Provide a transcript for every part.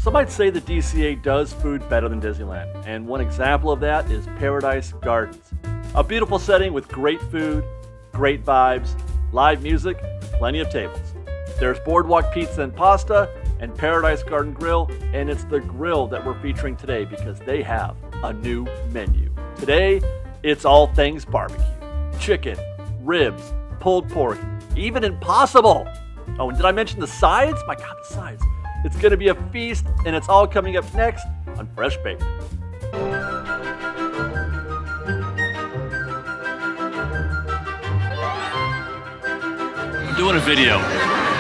Some might say that DCA does food better than Disneyland, and one example of that is Paradise Gardens. A beautiful setting with great food, great vibes, live music, plenty of tables. There's boardwalk pizza and pasta, and Paradise Garden Grill, and it's the grill that we're featuring today because they have a new menu. Today, it's all things barbecue. Chicken, ribs, pulled pork, even Impossible. Oh, and did I mention the sides? My God, the sides. It's going to be a feast, and it's all coming up next on Fresh Baked. I'm doing a video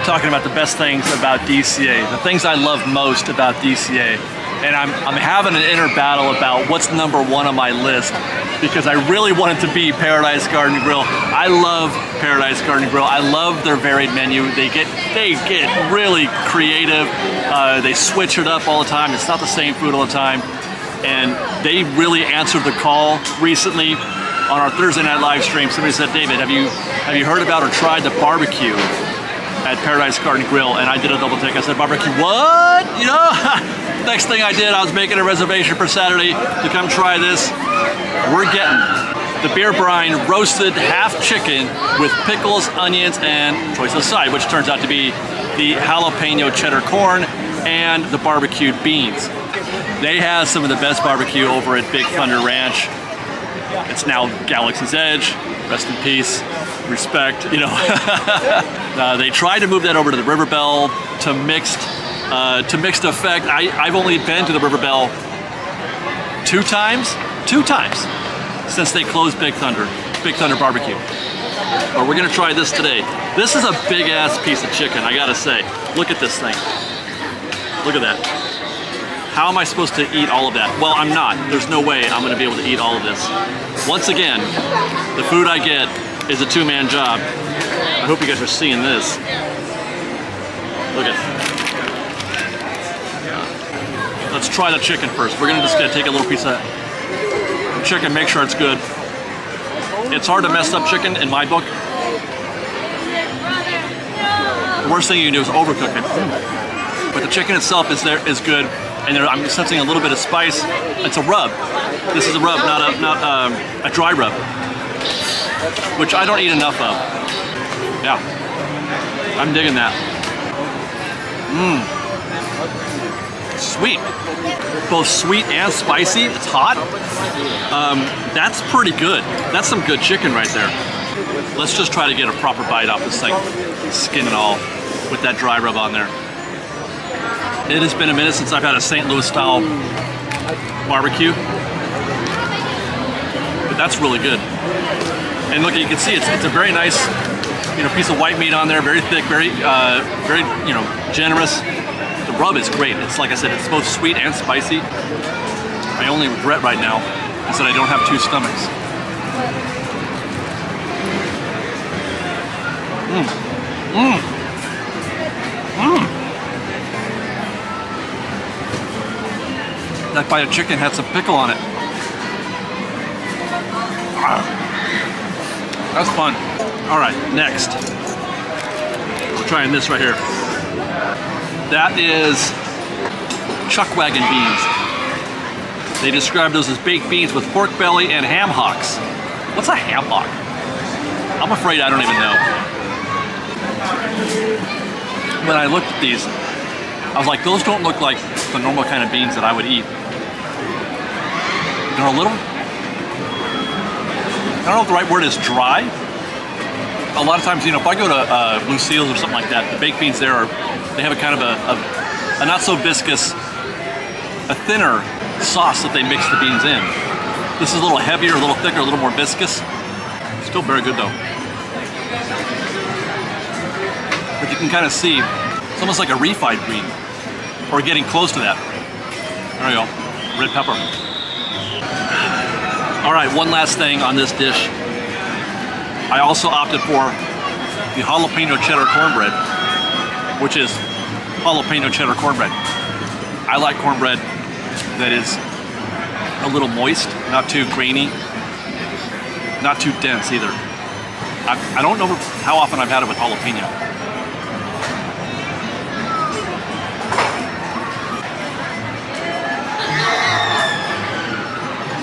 talking about the best things about DCA, the things I love most about DCA. And I'm having an inner battle about what's number one on my list because I really want it to be Paradise Garden Grill. I love Paradise Garden Grill. I love their varied menu. They get really creative. They switch it up all the time. It's not the same food all the time. And they really answered the call recently on our Thursday night live stream. Somebody said, David, have you heard about or tried the barbecue at Paradise Garden Grill? And I did a double take. I said, barbecue, what? You know? Next thing I did, I was making a reservation for Saturday to come try this. We're getting the beer brine roasted half chicken with pickles, onions, and choice of side, which turns out to be the jalapeno cheddar corn and the barbecued beans. They have some of the best barbecue over at Big Thunder Ranch. It's now Galaxy's Edge. Rest in peace, respect, you know. They tried to move that over to the River Bell to mixed effect. I've only been to the River Bell two times since they closed Big Thunder Barbecue. But we're gonna try this today. This is a big ass piece of chicken, I gotta say. Look at this thing. Look at that. How am I supposed to eat all of that? Well, I'm not. There's no way I'm gonna be able to eat all of this. Once again, the food I get is a two-man job. I hope you guys are seeing this. Look at it. Let's try the chicken first. We're just gonna take a little piece of chicken, make sure it's good. It's hard to mess up chicken in my book. The worst thing you can do is overcook it. But the chicken itself is good, and I'm sensing a little bit of spice. It's a rub. This is a rub, not a dry rub, which I don't eat enough of. Yeah, I'm digging that. Sweet. Both sweet and spicy. It's hot. That's pretty good. That's some good chicken right there. Let's just try to get a proper bite off this thing. Skin and all, with that dry rub on there. It has been a minute since I've had a St. Louis style barbecue. But that's really good. And look, you can see it's a very nice, piece of white meat on there, very thick, very generous. The rub is great. It's like I said, it's both sweet and spicy. My only regret right now is that I don't have two stomachs. That bite of chicken had some pickle on it. That's fun. All right, next. We're trying this right here. That is chuck wagon beans. They describe those as baked beans with pork belly and ham hocks. What's a ham hock? I'm afraid I don't even know. When I looked at these, I was like, those don't look like the normal kind of beans that I would eat. They're a little, I don't know if the right word is dry. A lot of times, if I go to Lucille's or something like that, the baked beans there they have a kind of a not so viscous, a thinner sauce that they mix the beans in. This is a little heavier, a little thicker, a little more viscous. Still very good though. But you can kind of see, it's almost like a refried bean, or getting close to that. There you go, red pepper. All right, one last thing on this dish. I also opted for the jalapeno cheddar cornbread, which is jalapeno cheddar cornbread. I like cornbread that is a little moist, not too grainy, not too dense either. I don't know how often I've had it with jalapeno.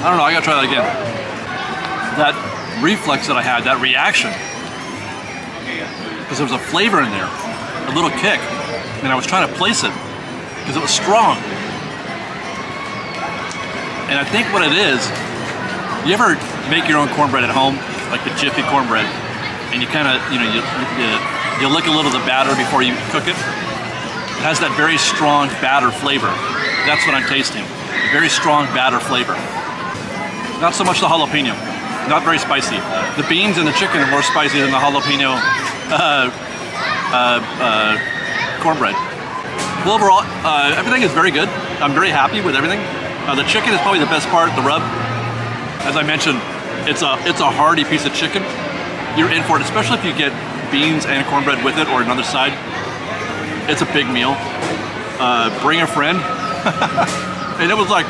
I don't know, I gotta try that again. That reflex that I had, that reaction, because there was a flavor in there, a little kick, and I was trying to place it because it was strong. And I think what it is, you ever make your own cornbread at home, like the Jiffy cornbread, and you kind of, you lick a little of the batter before you cook it? It has that very strong batter flavor. That's what I'm tasting. A very strong batter flavor. Not so much the jalapeno. Not very spicy. The beans and the chicken are more spicy than the jalapeno cornbread. Well, overall, everything is very good. I'm very happy with everything. The chicken is probably the best part, the rub. As I mentioned, it's a hearty piece of chicken. You're in for it, especially if you get beans and cornbread with it or another side. It's a big meal. Bring a friend. And it was like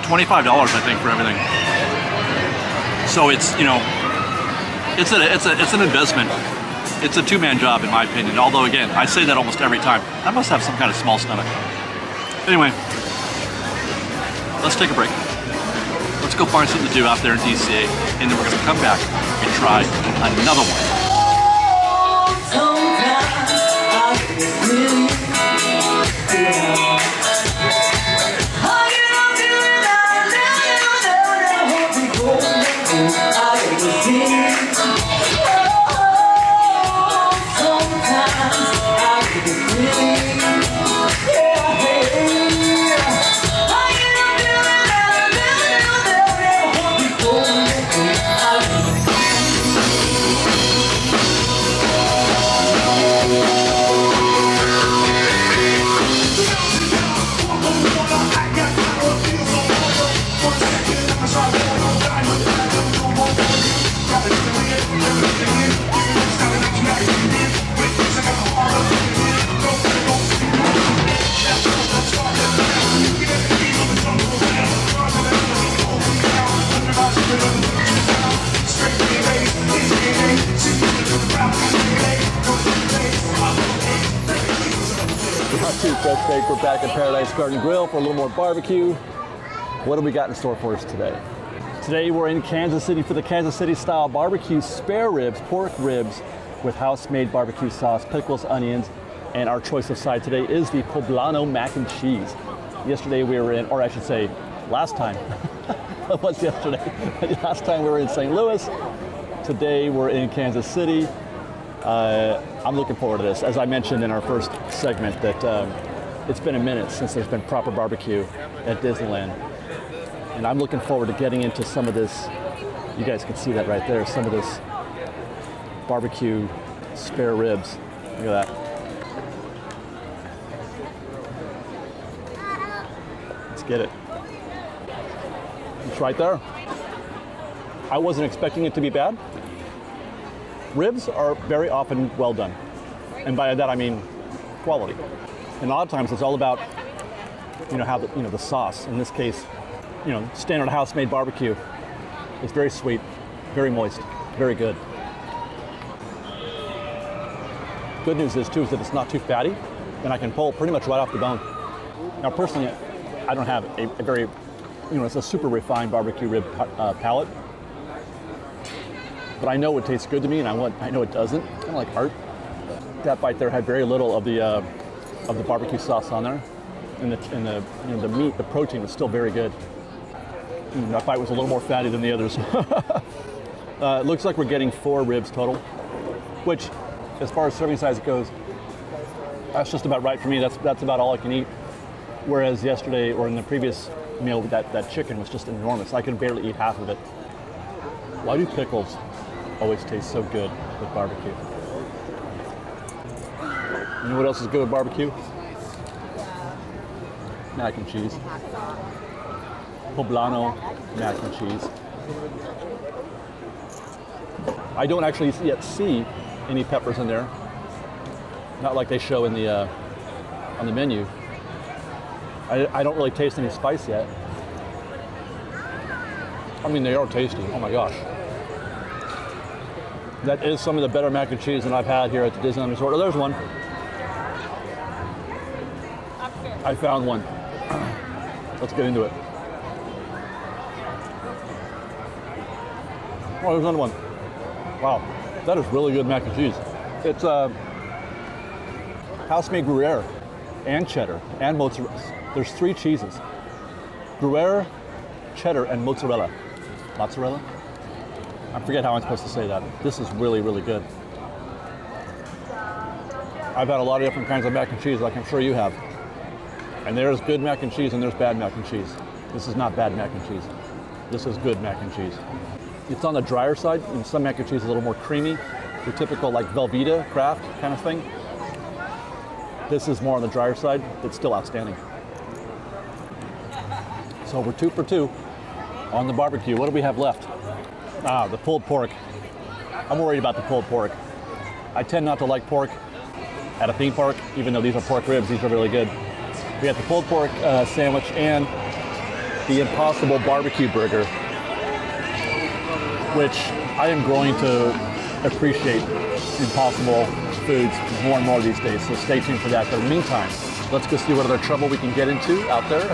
$25, I think, for everything. So it's, it's an investment. It's a two-man job, in my opinion. Although, again, I say that almost every time. I must have some kind of small stomach. Anyway, let's take a break. Let's go find something to do out there in DCA, and then we're going to come back and try another one. Fresh Baked. We're back at Paradise Garden Grill for a little more barbecue. What do we got in store for us today? Today we're in Kansas City for the Kansas City style barbecue spare ribs, pork ribs with house-made barbecue sauce, pickles, onions, and our choice of side today is the poblano mac and cheese. Yesterday we were in, or I should say last time, what's yesterday? Last time we were in St. Louis. Today we're in Kansas City. I'm looking forward to this. As I mentioned in our first segment, that it's been a minute since there's been proper barbecue at Disneyland. And I'm looking forward to getting into some of this. You guys can see that right there, some of this barbecue spare ribs. Look at that. Let's get it. It's right there. I wasn't expecting it to be bad. Ribs are very often well done. And by that I mean quality. And a lot of times it's all about, how the sauce. In this case, standard house-made barbecue is very sweet, very moist, very good. Good news is too is that it's not too fatty, and I can pull pretty much right off the bone. Now personally, I don't have a very, it's a super refined barbecue rib palate. But I know it tastes good to me, and I know it doesn't. Kind of like art. That bite there had very little of the barbecue sauce on there, and the meat, the protein was still very good. That bite was a little more fatty than the others. It looks like we're getting 4 ribs total, which, as far as serving size goes, that's just about right for me. That's about all I can eat. Whereas yesterday, or in the previous meal, that chicken was just enormous. I could barely eat half of it. Why do pickles always taste so good with barbecue? You know what else is good with barbecue? Mac and cheese. Poblano mac and cheese. I don't actually yet see any peppers in there. Not like they show in the on the menu. I don't really taste any spice yet. I mean, they are tasty. Oh my gosh. That is some of the better mac and cheese that I've had here at the Disneyland Resort. Oh, there's one. I found one. Let's get into it. Oh, there's another one. Wow, that is really good mac and cheese. It's house-made Gruyere and cheddar and mozzarella. There's 3 cheeses. Gruyere, cheddar, and mozzarella. Mozzarella? I forget how I'm supposed to say that. This is really, really good. I've had a lot of different kinds of mac and cheese, like I'm sure you have. And there's good mac and cheese and there's bad mac and cheese. This is not bad mac and cheese. This is good mac and cheese. It's on the drier side, and some mac and cheese is a little more creamy. Your typical like Velveeta, Kraft kind of thing. This is more on the drier side. It's still outstanding. So we're 2 for 2 on the barbecue. What do we have left? Ah, the pulled pork. I'm worried about the pulled pork. I tend not to like pork at a theme park, even though these are pork ribs. These are really good. We have the pulled pork sandwich and the Impossible Barbecue Burger, which I am growing to appreciate Impossible foods more and more these days. So stay tuned for that. But in the meantime, let's go see what other trouble we can get into out there.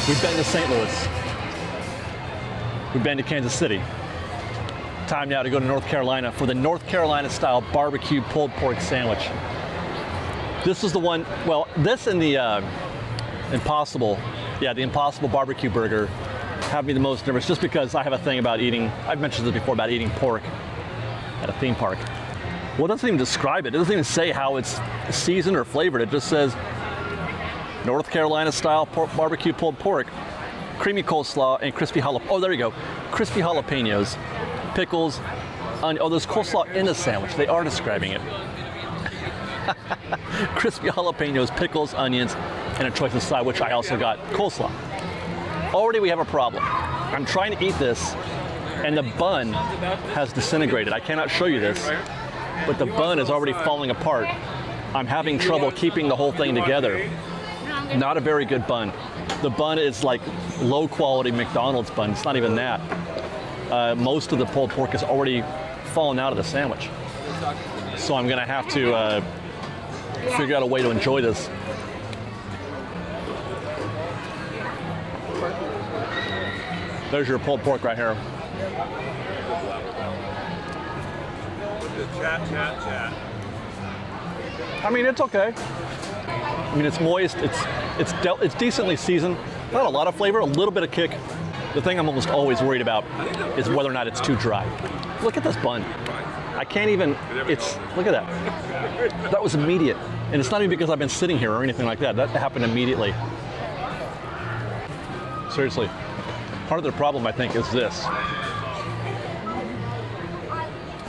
We've been to St. Louis. We've been to Kansas City. Time now to go to North Carolina for the North Carolina style barbecue pulled pork sandwich. This is the one, well, this and the Impossible Barbecue Burger have me the most nervous, just because I have a thing about eating, I've mentioned this before, about eating pork at a theme park. Well, it doesn't even describe it. It doesn't even say how it's seasoned or flavored. It just says North Carolina style barbecue pulled pork, creamy coleslaw, and crispy jalapeno. Oh, there you go. Crispy jalapenos, pickles, oh, there's coleslaw in the sandwich. They are describing it. Crispy jalapenos, pickles, onions, and a choice of side, which I also got coleslaw. Already we have a problem. I'm trying to eat this, and the bun has disintegrated. I cannot show you this, but the bun is already falling apart. I'm having trouble keeping the whole thing together. Not a very good bun. The bun is like low quality McDonald's bun. It's not even that. Most of the pulled pork is already fallen out of the sandwich. So I'm gonna have to figure out a way to enjoy this. There's your pulled pork right here. I mean, it's okay. I mean, it's moist, it's decently seasoned. Not a lot of flavor, a little bit of kick. The thing I'm almost always worried about is whether or not it's too dry. Look at this bun. I can't even, look at that. That was immediate. And it's not even because I've been sitting here or anything like that. That happened immediately. Seriously. Part of the problem, I think, is this.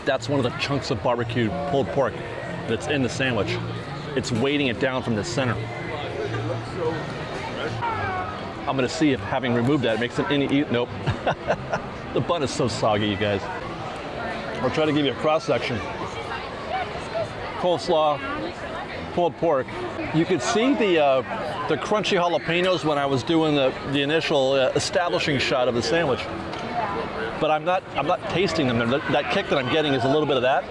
That's one of the chunks of barbecue pulled pork that's in the sandwich. It's weighting it down from the center. I'm gonna see if having removed that makes it any eat. Nope. The bun is so soggy, you guys. I'll try to give you a cross section. Coleslaw, pulled pork. You could see the crunchy jalapenos when I was doing the initial establishing shot of the sandwich. But I'm not tasting them. That kick that I'm getting is a little bit of that.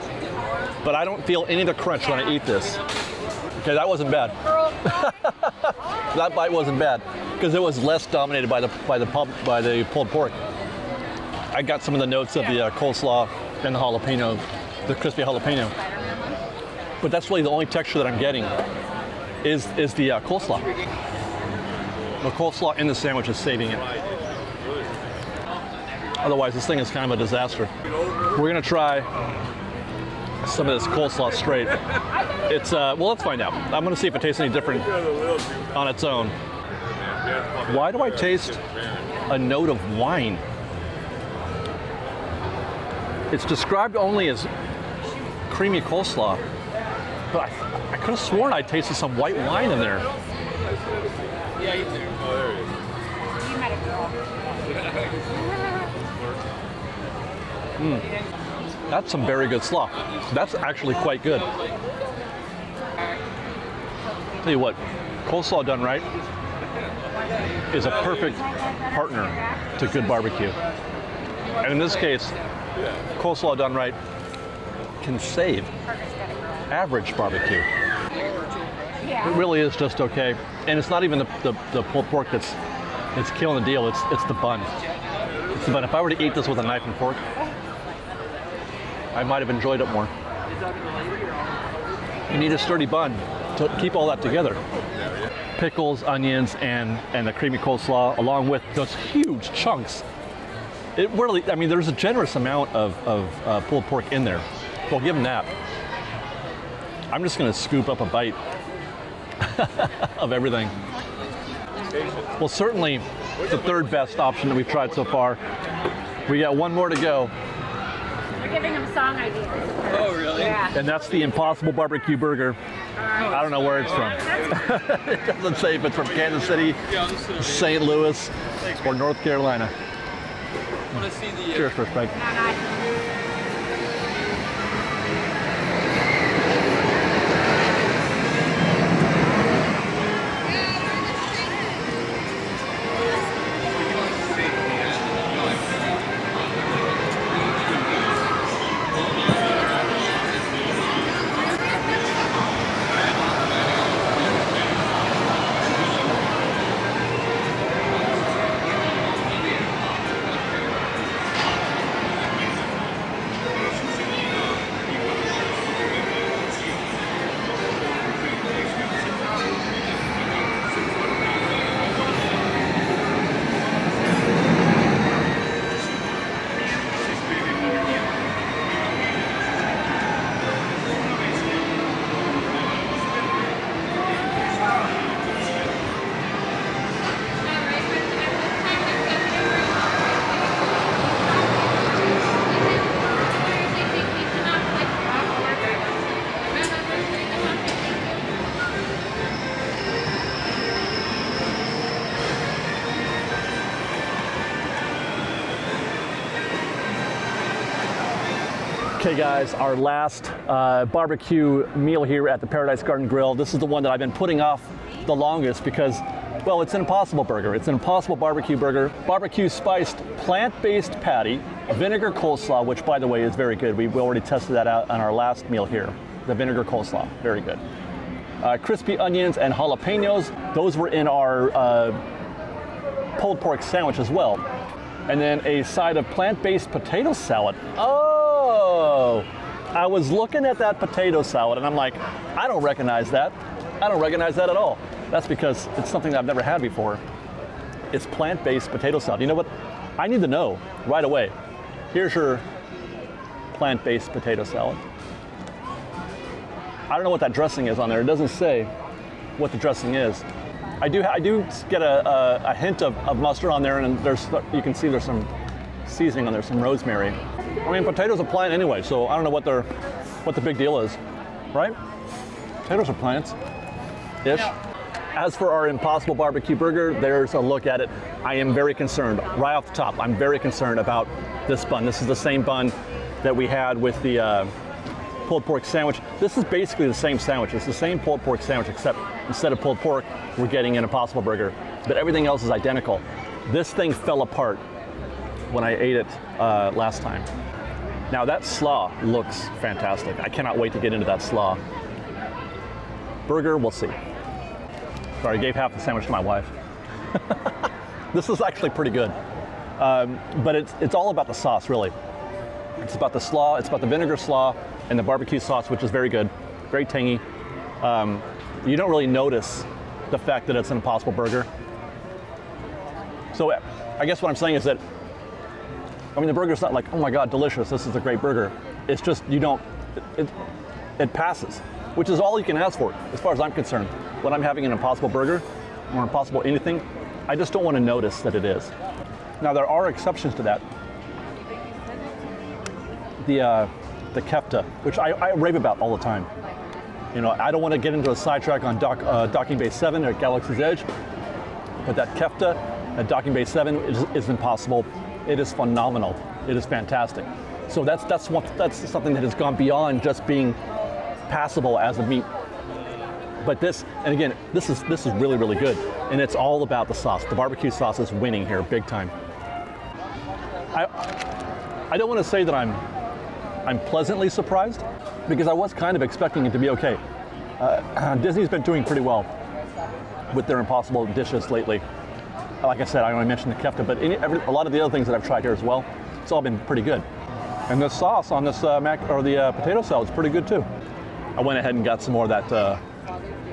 But I don't feel any of the crunch when I eat this. Okay, that wasn't bad. That bite wasn't bad because it was less dominated by the pulled pork. I got some of the notes of the coleslaw and the jalapeno, the crispy jalapeno. But that's really the only texture that I'm getting is the coleslaw. The coleslaw in the sandwich is saving it. Otherwise, this thing is kind of a disaster. We're gonna try some of this coleslaw straight. It's, well, let's find out. I'm gonna see if it tastes any different on its own. Why do I taste a note of wine? It's described only as creamy coleslaw, but I could have sworn I tasted some white wine in there. Yeah, you too. Oh, there it is. You met a girl. That's some very good slaw. That's actually quite good. Tell you what, coleslaw done right is a perfect partner to good barbecue. And in this case, coleslaw done right can save average barbecue. It really is just okay. And it's not even the pulled pork that's killing the deal, it's the bun. It's the bun. If I were to eat this with a knife and fork, I might have enjoyed it more. You need a sturdy bun to keep all that together. Pickles, onions, and the creamy coleslaw, along with those huge chunks. It really, I mean, there's a generous amount of pulled pork in there. Well, give them that. I'm just gonna scoop up a bite of everything. Well, certainly the third best option that we've tried so far. We got one more to go. We're giving them song ideas. Oh, really? Yeah. And that's the Impossible Burger. I don't know where it's from. It doesn't say if it's from Kansas City, St. Louis, or North Carolina. I want to see the. Cheers first, Mike. Okay guys, our last barbecue meal here at the Paradise Garden Grill. This is the one that I've been putting off the longest because, well, it's an Impossible Burger. It's an Impossible Barbecue Burger. Barbecue spiced plant-based patty, vinegar coleslaw, which by the way is very good. We already tested that out on our last meal here. The vinegar coleslaw, very good. Crispy onions and jalapenos. Those were in our pulled pork sandwich as well. And then a side of plant-based potato salad. Oh, I was looking at that potato salad and I'm like, I don't recognize that. I don't recognize that at all. That's because it's something that I've never had before. It's plant-based potato salad. You know what? I need to know right away. Here's your plant-based potato salad. I don't know what that dressing is on there. It doesn't say what the dressing is. I do get a hint of mustard on there, and you can see there's some seasoning on there, some rosemary. I mean, potatoes are plant anyway, so I don't know what the big deal is, right? Potatoes are plants-ish. Yeah. As for our Impossible Barbecue Burger, there's a look at it. I am very concerned, right off the top, I'm very concerned about this bun. This is the same bun that we had with the pulled pork sandwich. This is basically the same sandwich. It's the same pulled pork sandwich, except instead of pulled pork, we're getting an Impossible Burger. But everything else is identical. This thing fell apart when I ate it last time. Now that slaw looks fantastic. I cannot wait to get into that slaw. Burger, we'll see. Sorry, I gave half the sandwich to my wife. This is actually pretty good. But it's all about the sauce, really. It's about the slaw, it's about the vinegar slaw and the barbecue sauce, which is very good, very tangy. You don't really notice the fact that it's an Impossible Burger. So I guess what I'm saying is that I mean, the burger's not like, oh my God, delicious, this is a great burger. It's just, it passes, which is all you can ask for, as far as I'm concerned. When I'm having an Impossible Burger, or Impossible anything, I just don't want to notice that it is. Now, there are exceptions to that. The kefta, which I rave about all the time. You know, I don't want to get into a sidetrack on Docking Bay 7 or Galaxy's Edge, but that kefta at Docking Bay 7 is impossible. It is phenomenal. It is fantastic. So that's something that has gone beyond just being passable as a meat. But this, and again, this is really, really good. And it's all about the sauce. The barbecue sauce is winning here big time. I don't want to say that I'm pleasantly surprised, because I was kind of expecting it to be okay. Disney's been doing pretty well with their Impossible dishes lately. Like I said, I only mentioned the kefta, but a lot of the other things that I've tried here as well, it's all been pretty good. And the sauce on this potato salad is pretty good too. I went ahead and got some more of that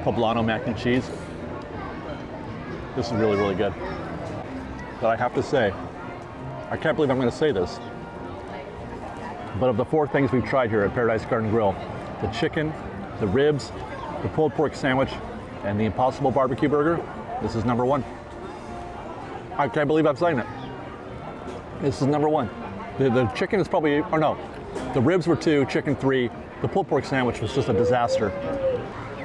poblano mac and cheese. This is really, really good. But I have to say, I can't believe I'm going to say this, but of the 4 things we've tried here at Paradise Garden Grill, the chicken, the ribs, the pulled pork sandwich, and the Impossible Barbecue Burger, this is number 1. I can't believe I'm saying it. This is number 1. The chicken is probably, or no, the ribs were 2, chicken 3. The pulled pork sandwich was just a disaster.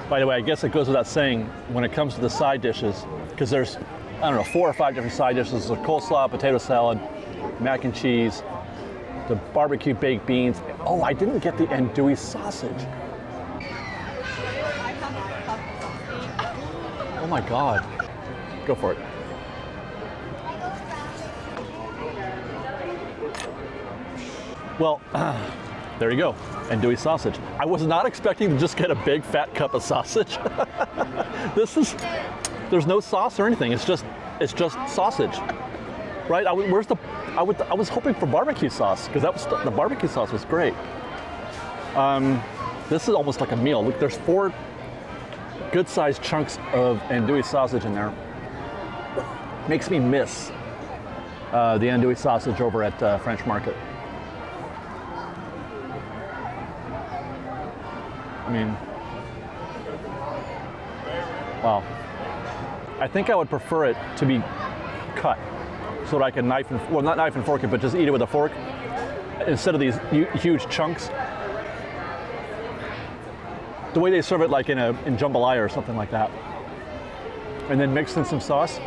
By the way, I guess it goes without saying when it comes to the side dishes, because there's, I don't know, 4 or 5 different side dishes. There's coleslaw, potato salad, mac and cheese, the barbecue baked beans. Oh, I didn't get the andouille sausage. Oh my God. Go for it. Well, there you go, andouille sausage. I was not expecting to just get a big fat cup of sausage. There's no sauce or anything. It's just sausage, right? I was hoping for barbecue sauce, because the barbecue sauce was great. This is almost like a meal. Look, there's 4 good-sized chunks of andouille sausage in there. Makes me miss the andouille sausage over at French Market. I mean, wow. I think I would prefer it to be cut so that I can not knife and fork it, but just eat it with a fork instead of these huge chunks. The way they serve it, like in jambalaya or something like that, and then mix in some sauce.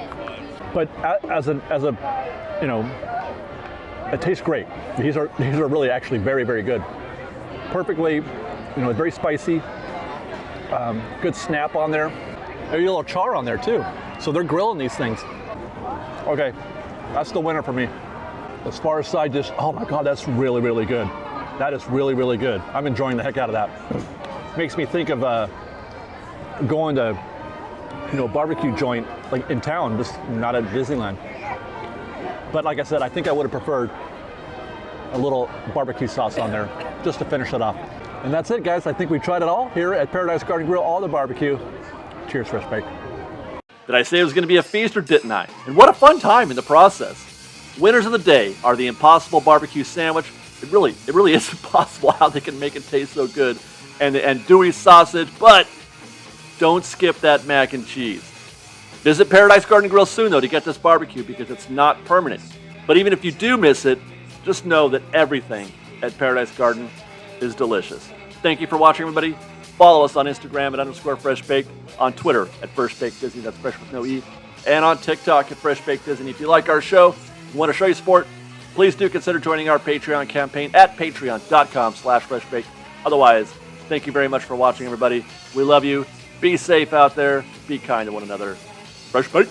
But as a you know, it tastes great. These are really actually very, very good. Perfectly, you know, very spicy. Good snap on there. There's a little char on there too. So they're grilling these things. Okay, that's the winner for me. As far as side dish, oh my God, that's really, really good. That is really, really good. I'm enjoying the heck out of that. Makes me think of going to, you know, a barbecue joint like in town, just not at Disneyland. But like I said, I think I would have preferred a little barbecue sauce on there just to finish it off. And that's it, guys. I think we tried it all here at Paradise Garden Grill, all the barbecue. Cheers, Fresh Bake. Did I say it was going to be a feast, or didn't I? And what a fun time in the process. Winners of the day are the Impossible Barbecue Sandwich. It really is impossible how they can make it taste so good. And the andouille sausage, but don't skip that mac and cheese. Visit Paradise Garden Grill soon, though, to get this barbecue, because it's not permanent. But even if you do miss it, just know that everything at Paradise Garden is delicious. Thank you for watching, everybody. Follow us on Instagram at _FreshBaked, on Twitter at FreshBakedDisney, that's fresh with no E, and on TikTok at FreshBakedDisney. If you like our show and want to show your support, please do consider joining our Patreon campaign at patreon.com/freshbaked. Otherwise, thank you very much for watching, everybody. We love you. Be safe out there. Be kind to one another. Fresh Baked.